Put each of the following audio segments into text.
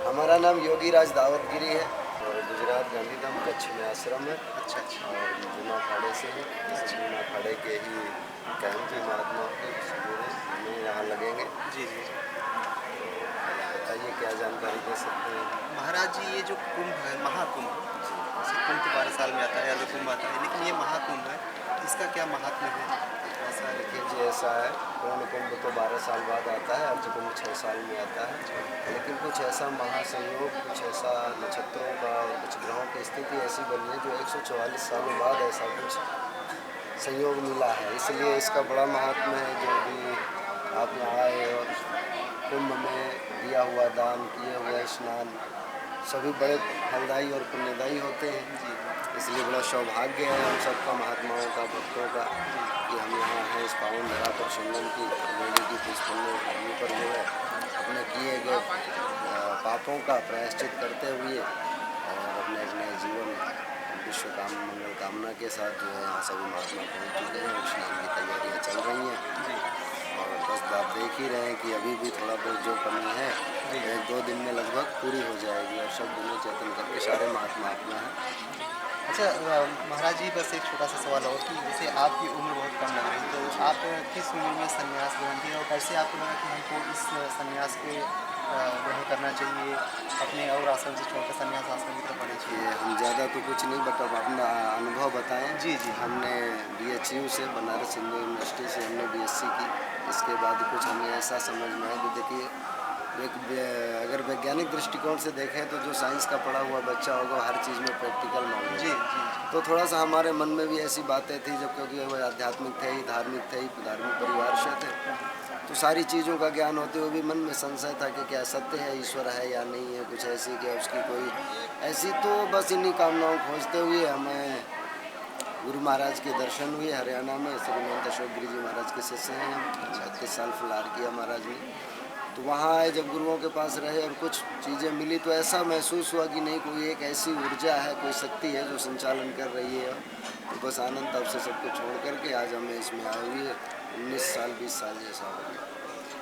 हमारा नाम योगी राज दावतगिरी है और गुजरात गांधीधाम कच्छ में आश्रम है। अच्छा अच्छा। और जूना अखाड़े से है। इस जूना अखाड़े के ही कैंप भी महात्मा के शिविर हमें यहाँ लगेंगे। जी जी जी। बताइए क्या जानकारी दे सकते हैं। महाराज जी, ये जो कुंभ है, महाकुंभ, जी, जैसे कुंभ तो 12 साल में आता है, अर्ध कुंभ आता है, लेकिन ये महाकुंभ है, इसका क्या महात्म्य है? थोड़ा सा देखिए जी ऐसा है, पूर्ण कुंभ तो 12 साल बाद आता है, अर्ध कुंभ 6 साल में आता है। लेकिन कुछ ऐसा महासंयोग, कुछ ऐसा नक्षत्रों का और कुछ ग्रहों की स्थिति ऐसी बनी है जो 144 सालों बाद ऐसा कुछ संयोग मिला है, इसलिए इसका बड़ा महात्म्य है। जो भी आप यहाँ आए और कुंभ में दिया हुआ दान, किए हुए स्नान सभी बड़े फलदायी और पुण्यदायी होते हैं। जी इसलिए बड़ा सौभाग्य है हम सबका, महात्माओं का, भक्तों का, जी कि हम यहाँ हैं इस पावन धरा पर, संगम की मेले की पुष्पन्न भूमि पर जो है अपने किए गए पापों का प्रायश्चित करते हुए और अपने एक नए जीवन विश्व मंगल कामना के साथ जो है यहाँ सभी महात्मा पहुँच चुके हैं और स्नान की तैयारियाँ चल रही हैं। जी और बस आप देख ही रहे हैं कि अभी भी थोड़ा बहुत जो कमी है जी। 1-2 दिन में लगभग पूरी हो जाएगी और सब दिनों चेतन करके सारे महात्मा अपना है। अच्छा, महाराज जी, बस एक छोटा सा सवाल और कि जैसे आपकी उम्र बहुत कम लग रही, तो आप किस उम्र में संन्यास ग्रहण किए और कैसे आपको लगा कि हमको इस संन्यास को ग्रहण करना चाहिए, अपने और आश्रम से छोड़कर संन्यास आश्रम की तरफ बढ़ना कि चाहिए? हम ज़्यादा तो कुछ नहीं बट अब अपना अनुभव बताएं। जी जी। हमने BHU से, बनारस हिंदू यूनिवर्सिटी से हमने BSc की। इसके बाद कुछ हमें ऐसा समझ में आया कि देखिए अगर वैज्ञानिक दृष्टिकोण से देखें तो जो साइंस का पढ़ा हुआ बच्चा होगा हर चीज़ में प्रैक्टिकल नॉलेज जी है। जी तो थोड़ा सा हमारे मन में भी ऐसी बातें थी, जब क्योंकि वो आध्यात्मिक थे ही, धार्मिक थे ही, धार्मिक परिवार से थे, तो सारी चीज़ों का ज्ञान होते हुए भी मन में संशय था कि क्या सत्य है, ईश्वर है या नहीं है, कुछ ऐसी क्या उसकी कोई ऐसी। तो बस इन्हीं कामनाओं खोजते हुए हमें गुरु महाराज के दर्शन हुए हरियाणा में। श्री महंत अशोक गिरी जी महाराज के शिष्य हैं हम। 36 साल फलार किया महाराज ने। तो वहाँ आए, जब गुरुओं के पास रहे और कुछ चीज़ें मिली तो ऐसा महसूस हुआ कि नहीं, कोई एक ऐसी ऊर्जा है, कोई शक्ति है जो संचालन कर रही है। तो बस आनंद तब से सब कुछ छोड़ करके आज हमें इसमें आए हुए 19 साल 20 साल जैसा हो गया।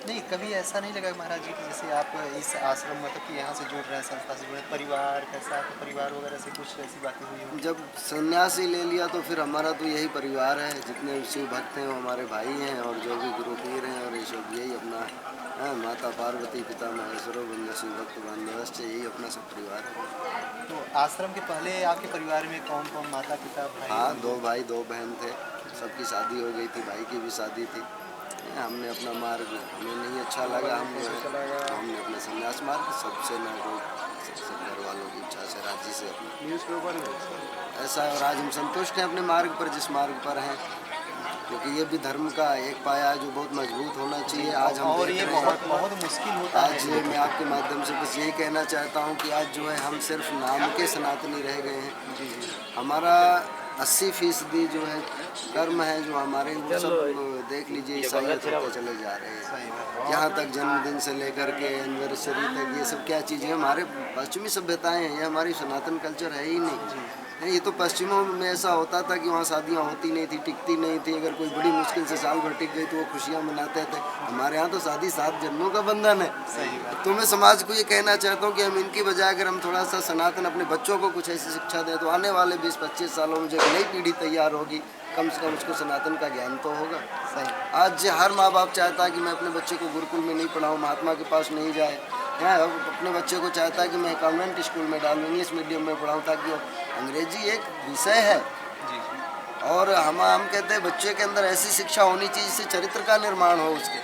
नहीं, कभी ऐसा नहीं लगा महाराज जी कि जैसे आप इस आश्रम, मतलब कि यहाँ से जुड़ रहे हैं, संस्था से जुड़े हैं, परिवार कैसा, आपके परिवार वगैरह से कुछ ऐसी बातें हुई हों? जब सन्यासी ले लिया तो फिर हमारा तो यही परिवार है, जितने शिव भक्त हैं वो हमारे भाई हैं और जो भी गुरु पीर हैं, और ये सब यही अपना है। माता पार्वती, पिता महेश्वर, बंद शिव भक्त बांधवश्च, यही अपना सब परिवार है। तो आश्रम के पहले आपके परिवार में कौन कौन, माता पिता भाई? हाँ, 2 भाई 2 बहन थे, सबकी शादी हो गई थी, भाई की भी शादी थी। हमने अपना मार्ग, हमें नहीं अच्छा लगा, हमने अपना संन्यास मार्ग सबसे न कोई, सब घर वालों की इच्छा से, राज्य से अपना ऐसा है। और आज हम संतुष्ट हैं अपने मार्ग पर, जिस मार्ग पर हैं, क्योंकि ये भी धर्म का एक पाया है जो बहुत मजबूत होना चाहिए। आज हम और देख ये रहे हैं, बहुत बहुत मुश्किल होता आज है। मैं आपके माध्यम से बस यही कहना चाहता हूँ कि आज जो है हम सिर्फ नाम के सनातनी रह गए हैं। जी जी। हमारा 80% जो है कर्म है जो हमारे, वो सब देख लीजिए ईसाइयत होते चले जा रहे हैं। सही बात। यहाँ तक जन्मदिन से लेकर के एनिवर्सरी तक ये सब क्या चीज़ें हमारे पश्चिमी सभ्यताएं हैं, ये हमारी सनातन कल्चर है ही नहीं। ये तो पश्चिमों में ऐसा होता था कि वहाँ शादियाँ होती नहीं थी, टिकती नहीं थी, अगर कोई बड़ी मुश्किल से साल भर टिक गई तो वो खुशियाँ मनाते थे। हमारे यहाँ तो शादी 7 जन्मों का बंधन है। सही बात। तो मैं समाज को ये कहना चाहता हूँ कि हम इनकी बजाय अगर हम थोड़ा सा सनातन अपने बच्चों को कुछ ऐसी शिक्षा दें तो आने वाले 20-25 सालों में जो एक नई पीढ़ी तैयार होगी, कम से कम उसको सनातन का ज्ञान तो होगा। सही। आज हर माँ बाप चाहता है कि मैं अपने बच्चे को गुरुकुल में नहीं पढ़ाऊँ, महात्मा के पास नहीं जाए, है, अपने बच्चे को चाहता है कि मैं कॉन्वेंट स्कूल में डालूँ, इंग्लिश मीडियम में पढ़ाऊँ, ताकि अंग्रेजी एक विषय है। जी जी। और हम कहते हैं बच्चे के अंदर ऐसी शिक्षा होनी चाहिए जिससे चरित्र का निर्माण हो उसके।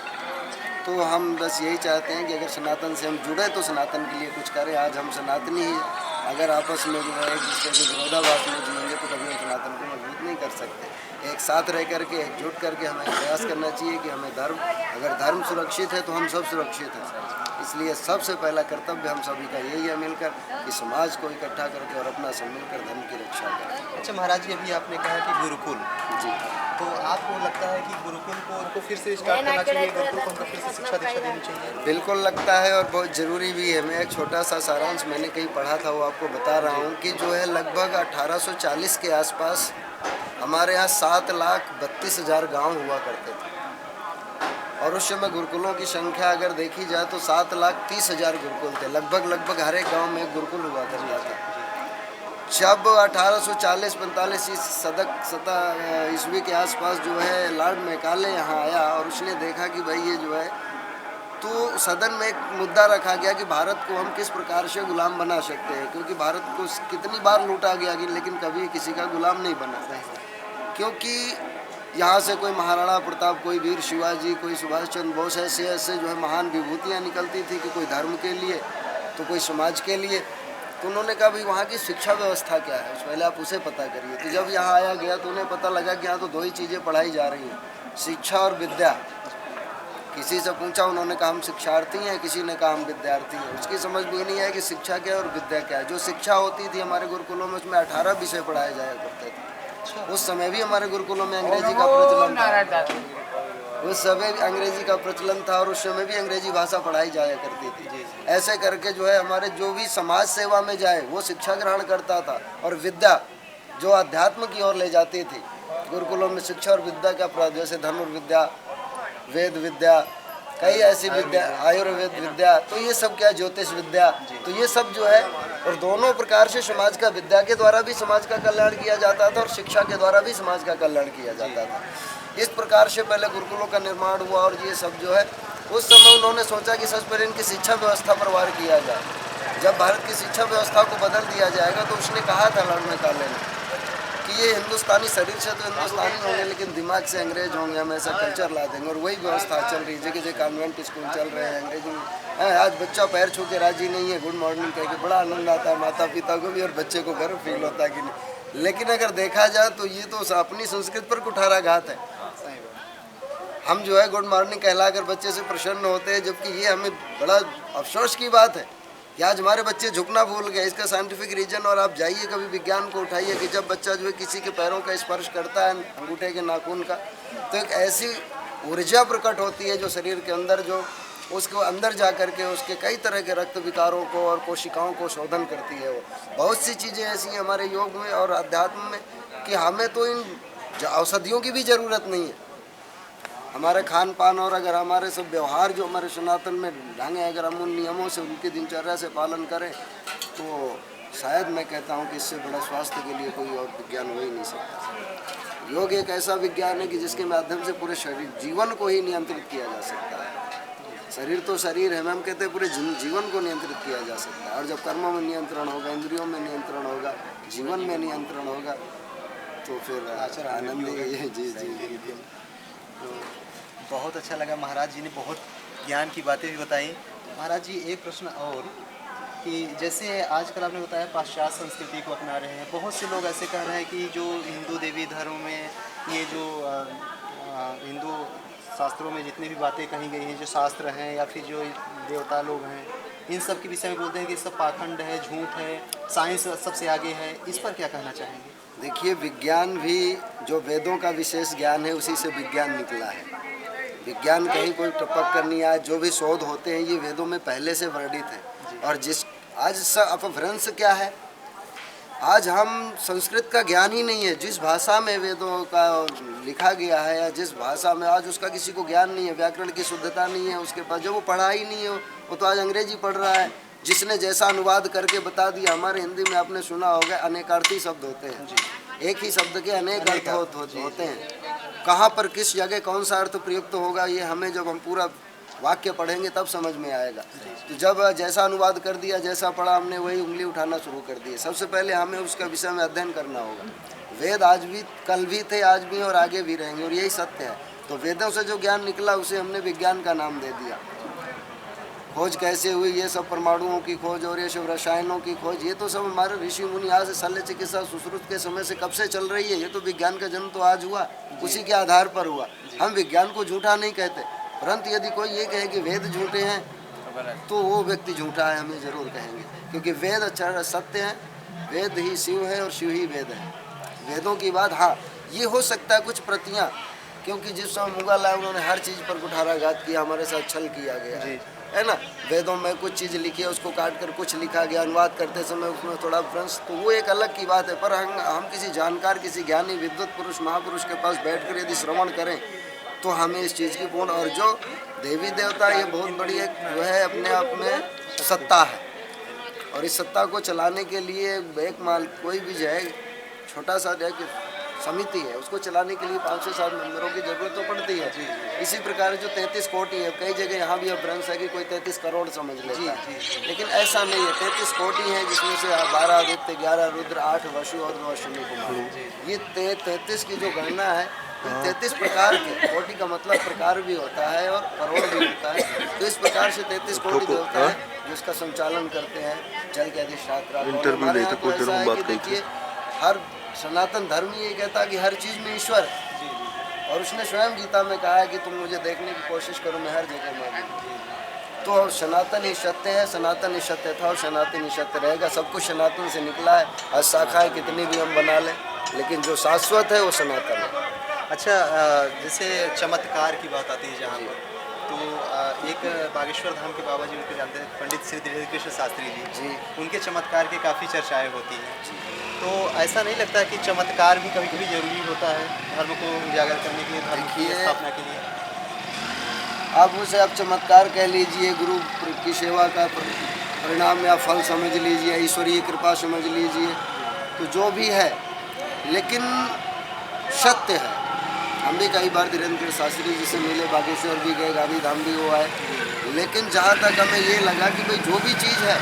तो हम बस यही चाहते हैं कि अगर सनातन से हम जुड़े तो सनातन के लिए कुछ करें। आज हम सनातनी ही अगर आपस में जो है एक दूसरे के विरोधाभास में जिएंगे तो कभी हम सनातन को मजबूत नहीं कर सकते। एक साथ रह करके, एकजुट करके हमें प्रयास करना चाहिए कि हमें धर्म, अगर धर्म सुरक्षित है तो हम सब सुरक्षित हैं। इसलिए सबसे पहला कर्तव्य हम सभी का यही है मिलकर कि समाज को इकट्ठा करके और अपना सब मिलकर धर्म की रक्षा करें। अच्छा महाराज जी, अभी आपने कहा कि गुरुकुल, जी, तो आपको लगता है कि गुरुकुल को उनको फिर से स्टार्ट करना चाहिए, गुरुकुल को उनको फिर से शिक्षा दीक्षा देनी चाहिए? बिल्कुल लगता है और बहुत ज़रूरी भी है। मैं एक छोटा सा सारांश मैंने कहीं पढ़ा था, वो आपको बता रहा हूँ कि जो है लगभग 1840 के आसपास हमारे यहाँ 7,32,000 गांव हुआ करते थे। और उस समय गुरुकुलों की संख्या अगर देखी जाए तो 7,30,000 गुरुकुल थे। लगभग हर एक गांव में एक गुरुकुल हुआ करता था। जब 1840-45 ईस्वी के आसपास जो है लॉर्ड मैकाले यहाँ आया और उसने देखा कि भाई ये जो है, तो सदन में एक मुद्दा रखा गया कि भारत को हम किस प्रकार से गुलाम बना सकते हैं, क्योंकि भारत को कितनी बार लूटा गया लेकिन कभी किसी का गुलाम नहीं बना। क्योंकि यहाँ से कोई महाराणा प्रताप, कोई वीर शिवाजी, कोई सुभाष चंद्र बोस, ऐसे ऐसे जो है महान विभूतियाँ निकलती थी कि कोई धर्म के लिए तो कोई समाज के लिए। तो उन्होंने कहा भाई वहाँ की शिक्षा व्यवस्था क्या है, पहले आप उसे पता करिए। तो जब यहाँ आया गया तो उन्हें पता लगा कि यहाँ तो दो ही चीज़ें पढ़ाई जा रही हैं, शिक्षा और विद्या। किसी से पूछा, उन्होंने कहा हम शिक्षार्थी हैं, किसी ने कहा हम विद्यार्थी हैं। उसकी समझ भी नहीं है कि शिक्षा क्या है और विद्या क्या है। जो शिक्षा होती थी हमारे गुरुकुलों में, उसमें 18 विषय पढ़ाए जाया करते थे। उस समय भी हमारे गुरुकुलों में अंग्रेजी का प्रचलन था, उस समय भी अंग्रेजी का प्रचलन था और उस समय भी अंग्रेजी भाषा पढ़ाई जाया करती थी। ऐसे करके जो है हमारे जो भी समाज सेवा में जाए वो शिक्षा ग्रहण करता था, और विद्या जो अध्यात्म की ओर ले जाती थी। गुरुकुलों में शिक्षा और विद्या का, जैसे धनुर्विद्या, वेद विद्या, कई ऐसी विद्या, आयुर्वेद विद्या, तो ये सब क्या, ज्योतिष विद्या, तो ये सब जो है, और दोनों प्रकार से समाज का, विद्या के द्वारा भी समाज का कल्याण किया जाता था और शिक्षा के द्वारा भी समाज का कल्याण किया जाता था। इस प्रकार से पहले गुरुकुलों का निर्माण हुआ और ये सब जो है, उस समय उन्होंने सोचा कि सबसे पहले इनकी शिक्षा व्यवस्था पर वार किया जाए। जब भारत की शिक्षा व्यवस्था को बदल दिया जाएगा तो उसने कहा था लॉर्ड मैकाले ने कि ये हिंदुस्तानी शरीर से तो हिंदुस्तानी होंगे लेकिन दिमाग से अंग्रेज होंगे, हम ऐसा कल्चर ला देंगे। और वही व्यवस्था चल रही है, जगह जगह कॉन्वेंट स्कूल चल रहे हैं, अंग्रेजी में आज बच्चा पैर छू के राजी नहीं है, गुड मॉर्निंग कह के बड़ा आनंद आता है माता पिता को भी और बच्चे को गर्व फील होता है कि नहीं। लेकिन अगर देखा जाए तो ये तो अपनी संस्कृति पर कुठाराघात है। हम जो है गुड मॉर्निंग कहलाकर बच्चे से प्रसन्न होते हैं, जबकि ये हमें बड़ा अफसोस की बात है कि आज हमारे बच्चे झुकना भूल गए। इसका साइंटिफिक रीजन, और आप जाइए कभी विज्ञान को उठाइए कि जब बच्चा जो है किसी के पैरों का स्पर्श करता है, अंगूठे के नाखून का, तो एक ऐसी ऊर्जा प्रकट होती है जो शरीर के अंदर, जो उसको अंदर जा कर के उसके कई तरह के रक्त विकारों को और कोशिकाओं को शोधन करती है। वो बहुत सी चीज़ें ऐसी हैं हमारे योग में और अध्यात्म में कि हमें तो इन औषधियों की भी ज़रूरत नहीं है। हमारे खान पान और अगर हमारे सब व्यवहार जो हमारे सनातन में ढंग है, अगर हम उन नियमों से, उनकी दिनचर्या से पालन करें तो शायद मैं कहता हूँ कि इससे बड़ा स्वास्थ्य के लिए कोई और विज्ञान हो ही नहीं सकता। योग एक ऐसा विज्ञान है कि जिसके माध्यम से पूरे शरीर, जीवन को ही नियंत्रित किया जा सकता है। शरीर तो शरीर है, हम कहते हैं पूरे जीवन को नियंत्रित किया जा सकता है। और जब कर्मों में नियंत्रण होगा, इंद्रियों में नियंत्रण होगा, जीवन में नियंत्रण होगा, तो फिर आनंद ही। जी जी, तो बहुत अच्छा लगा, महाराज जी ने बहुत ज्ञान की बातें भी बताई। महाराज जी एक प्रश्न और, कि जैसे आजकल आपने बताया पाश्चात्य संस्कृति को अपना रहे हैं, बहुत से लोग ऐसे कह रहे हैं कि जो हिंदू देवी धर्म में ये जो हिंदू शास्त्रों में जितनी भी बातें कही गई हैं, जो शास्त्र हैं या फिर जो देवता लोग हैं, इन सब के विषय में बोलते हैं कि सब पाखंड है, झूठ है, साइंस सबसे आगे है। इस पर क्या कहना चाहेंगे? देखिए, विज्ञान भी जो वेदों का विशेष ज्ञान है उसी से विज्ञान निकला है। विज्ञान कहीं कोई टपक कर नहीं आया। जो भी शोध होते हैं ये वेदों में पहले से वर्णित है। और जिस आज अपभ्रंश क्या है, आज हम संस्कृत का ज्ञान ही नहीं है। जिस भाषा में वेदों का लिखा गया है या जिस भाषा में, आज उसका किसी को ज्ञान नहीं है, व्याकरण की शुद्धता नहीं है उसके पास, जो वो पढ़ा ही नहीं है वो तो आज अंग्रेजी पढ़ रहा है। जिसने जैसा अनुवाद करके बता दिया। हमारे हिंदी में आपने सुना होगा अनेकार्थी शब्द होते हैं, एक ही शब्द के अनेक अर्थ होते हैं। कहाँ पर किस जगह कौन सा अर्थ प्रयुक्त होगा ये हमें जब हम पूरा वाक्य पढ़ेंगे तब समझ में आएगा। तो जब जैसा अनुवाद कर दिया, जैसा पढ़ा हमने, वही उंगली उठाना शुरू कर दिए। सबसे पहले हमें उसका विषय में अध्ययन करना होगा। वेद आज भी, कल भी थे, आज भी और आगे भी रहेंगे और यही सत्य है। तो वेदों से जो ज्ञान निकला उसे हमने विज्ञान का नाम दे दिया। खोज कैसे हुई, ये सब परमाणुओं की खोज और ये सब रसायनों की खोज, ये तो सब हमारे ऋषि मुनि आज शल्य चिकित्सा सुश्रुत के समय से कब से चल रही है। ये तो विज्ञान का जन्म तो आज हुआ, उसी के आधार पर हुआ। हम विज्ञान को झूठा नहीं कहते, परंतु यदि कोई ये कहे कि वेद झूठे हैं तो वो व्यक्ति झूठा है, हमें जरूर कहेंगे। क्योंकि वेद अच्छा सत्य है, वेद ही शिव है और शिव ही वेद है। वेदों की बात, हाँ ये हो सकता है कुछ प्रतियाँ, क्योंकि जिस समय मुगल आए उन्होंने हर चीज़ पर कुठाराघात किया, हमारे साथ छल किया गया है ना। वेदों में कुछ चीज़ लिखी है, उसको काट कर कुछ लिखा गया, अनुवाद करते समय उसमें थोड़ा भ्रंश, तो वो एक अलग की बात है। पर हम किसी जानकार, किसी ज्ञानी विद्वत पुरुष, महापुरुष के पास बैठकर यदि श्रवण करें तो हमें इस चीज़ की पूर्ण, और जो देवी देवता ये बहुत बड़ी एक जो है अपने आप में सत्ता है, और इस सत्ता को चलाने के लिए एक माल कोई भी जो है छोटा सा जो है कि समिति है, उसको चलाने के लिए 5 से 7 मेंबरों की जरूरत तो पड़ती है। इसी प्रकार जो 33 कोटि है, कई जगह यहाँ भी अभ्रंश है कि कोई 33 करोड़ समझ लेता है, लेकिन ऐसा नहीं है। 33 कोटि है, जिसमें से 12 आदित्य, 11 रुद्र, 8 वसु और 2 अश्विनी कुमार। ये 33 की जो गणना है, 33 प्रकार के, कोटि का मतलब प्रकार भी होता है और करोड़ भी होता है। तो इस प्रकार से 33 कोटि देवता है जो इसका संचालन करते हैं, जल के अधिष्ठाता। हमारे यहाँ तो ऐसा है कि देखिए, हर सनातन धर्म ये कहता है कि हर चीज़ में ईश्वर है, और उसने स्वयं गीता में कहा है कि तुम मुझे देखने की कोशिश करो, मैं हर जगह मौजूद। तो सनातन ही सत्य है, सनातन ही सत्य था और सनातन ही सत्य रहेगा। सब कुछ सनातन से निकला है, और शाखाएँ कितनी भी हम बना लें, लेकिन जो शाश्वत है वो सनातन है। अच्छा, जैसे चमत्कार की बात आती है जहाँ पर, तो एक बागेश्वर धाम के बाबा जी, उनको जानते हैं, पंडित श्री धीरेन्द्र कृष्ण शास्त्री जी, उनके चमत्कार की काफ़ी चर्चाएं होती हैं। तो ऐसा नहीं लगता कि चमत्कार भी कभी कभी जरूरी होता है धर्म को उजागर करने के लिए, धर्म की स्थापना के लिए? आप उसे आप चमत्कार कह लीजिए, गुरु की सेवा का परिणाम या फल समझ लीजिए, ईश्वरीय कृपा समझ लीजिए, तो जो भी है, लेकिन सत्य है। हम भी कई बार धीरेन्द्र शास्त्री जी से मिले, बागेश्वर भी गए, गांधी धाम भी हुआ है, लेकिन जहाँ तक हमें ये लगा कि भाई जो भी चीज़ है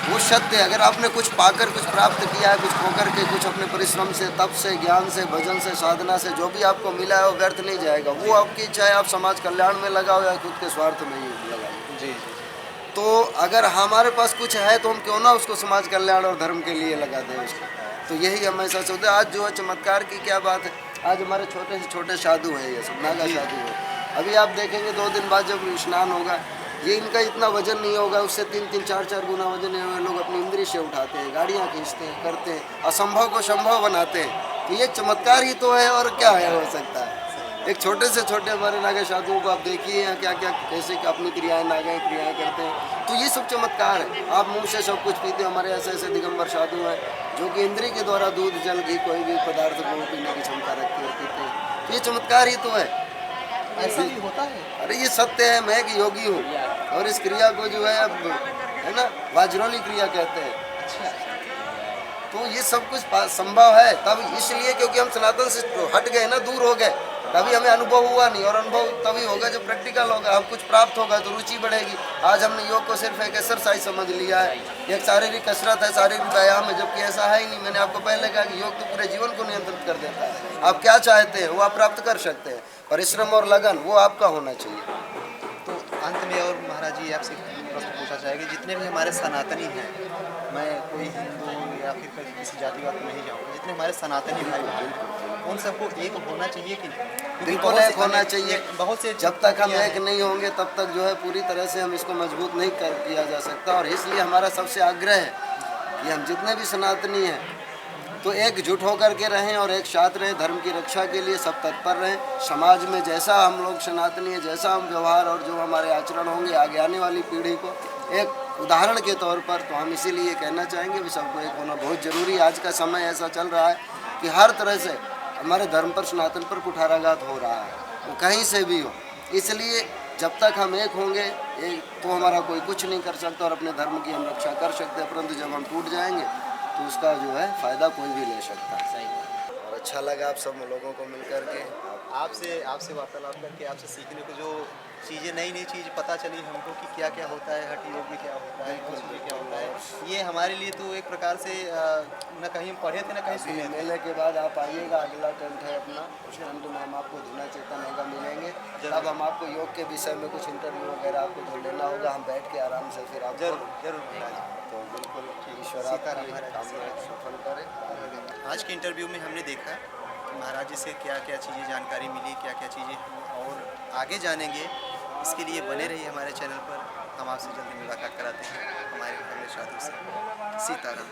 वो सत्य है। अगर आपने कुछ पाकर कुछ प्राप्त किया है, कुछ खोकर के, कुछ अपने परिश्रम से, तप से, ज्ञान से, भजन से, साधना से, जो भी आपको मिला है वो व्यर्थ नहीं जाएगा। वो आपकी इच्छा है, आप समाज कल्याण में लगाओ या खुद के स्वार्थ में ही लगाओ। जी। तो अगर हमारे पास कुछ है तो हम क्यों ना उसको समाज कल्याण और धर्म के लिए लगा दें उसको। तो यही हम ऐसा सोचते हैं। आज जो है चमत्कार की क्या बात है, आज हमारे छोटे से छोटे साधु हैं, ये सब नागा साधु है। अभी आप देखेंगे 2 दिन बाद जब स्नान होगा, ये इनका इतना वजन नहीं होगा, उससे 3-3, 4-4 गुना वजन है। लोग अपनी इंद्री से उठाते हैं, गाड़ियाँ खींचते हैं, करते हैं, असंभव को संभव बनाते हैं। तो ये चमत्कार ही तो है, और क्या है हो सकता है। एक छोटे से छोटे हमारे नागा साधुओं को आप देखिए यहाँ क्या क्या कैसे अपनी क्रियाएं, नागाएं क्रियाएं करते हैं। तो ये सब चमत्कार है। आप मुँह से सब कुछ पीते हो, हमारे ऐसे ऐसे दिगंबर साधु हैं जो कि इंद्री के द्वारा दूध, जल, घी, कोई भी पदार्थ को पीने की क्षमता रखते हैं, पीते हैं। तो ये चमत्कार ही तो है। ऐसा भी होता है? अरे ये सत्य है, मैं एक योगी हूँ, और इस क्रिया को जो है अब है ना वाजरोली क्रिया कहते हैं। तो ये सब कुछ संभव है तब इसलिए क्योंकि हम सनातन से हट गए ना, दूर हो गए। कभी हमें अनुभव हुआ नहीं, और अनुभव तभी होगा जब प्रैक्टिकल होगा, अब कुछ प्राप्त होगा तो रुचि बढ़ेगी। आज हमने योग को सिर्फ एक एक्सरसाइज समझ लिया है, एक शारीरिक कसरत है, शारीरिक व्यायाम है, जबकि ऐसा है ही नहीं। मैंने आपको पहले कहा कि योग तो पूरे जीवन को नियंत्रित कर देता है। आप क्या चाहते हैं वो आप प्राप्त कर सकते हैं, परिश्रम और लगन वो आपका होना चाहिए। तो अंत में और महाराज जी आपसे प्रश्न पूछना चाहेंगे, जितने भी हमारे सनातनी हैं, मैं कोई हिंदू या फिर किसी जातिवाद में नहीं जाऊँगा, जितने हमारे सनातनी भाई बहन, उन सबको एक होना चाहिए कि नहीं? बिल्कुल एक होना चाहिए। बहुत से जब तक हम एक नहीं होंगे तब तक जो है पूरी तरह से हम इसको मजबूत नहीं कर किया जा सकता। और इसलिए हमारा सबसे आग्रह है कि हम जितने भी सनातनी हैं तो एकजुट होकर के रहें और एक साथ रहें, धर्म की रक्षा के लिए सब तत्पर रहें। समाज में जैसा हम लोग सनातनी हैं, जैसा हम व्यवहार और जो हमारे आचरण होंगे आगे आने वाली पीढ़ी को एक उदाहरण के तौर पर, तो हम इसीलिए कहना चाहेंगे कि सबको एक होना बहुत ज़रूरी है। आज का समय ऐसा चल रहा है कि हर तरह से हमारे धर्म पर, सनातन पर कुठाराघात हो रहा है, वो कहीं से भी हो। इसलिए जब तक हम एक होंगे एक तो हमारा कोई कुछ नहीं कर सकता और अपने धर्म की हम रक्षा कर सकते हैं। परंतु जब हम टूट जाएंगे तो उसका जो है फ़ायदा कोई भी ले सकता है। सही। और अच्छा लगा आप सब लोगों को मिलकर के, आपसे वार्तालाप करके, आपसे सीखने को जो चीज़ें, नई नई चीज़ पता चली हमको कि क्या क्या होता है, हठ योग में क्या होता है, कुछ में क्या होता है। ये हमारे लिए तो एक प्रकार से न कहीं हम पढ़े थे न कहीं सुने थे। मेले के बाद आप आइएगा, अगला टेंट है अपना, उस टेंट में हम आपको धुना चेतन होगा मिलेंगे। तब हम आपको योग के विषय में कुछ इंटरव्यू वगैरह आपको जो लेना होगा, हम बैठ के आराम से फिर आप जरूर तो बिल्कुल ईश्वर आपकी कामना सफल करे। आज के इंटरव्यू में हमने देखा कि महाराज जी से क्या क्या चीज़ें जानकारी मिली, क्या क्या चीज़ें हम और आगे जानेंगे। इसके लिए बने रहिए हमारे चैनल पर। हम आपसे जल्दी मुलाकात कराते हैं हमारे साधु से। सीताराम।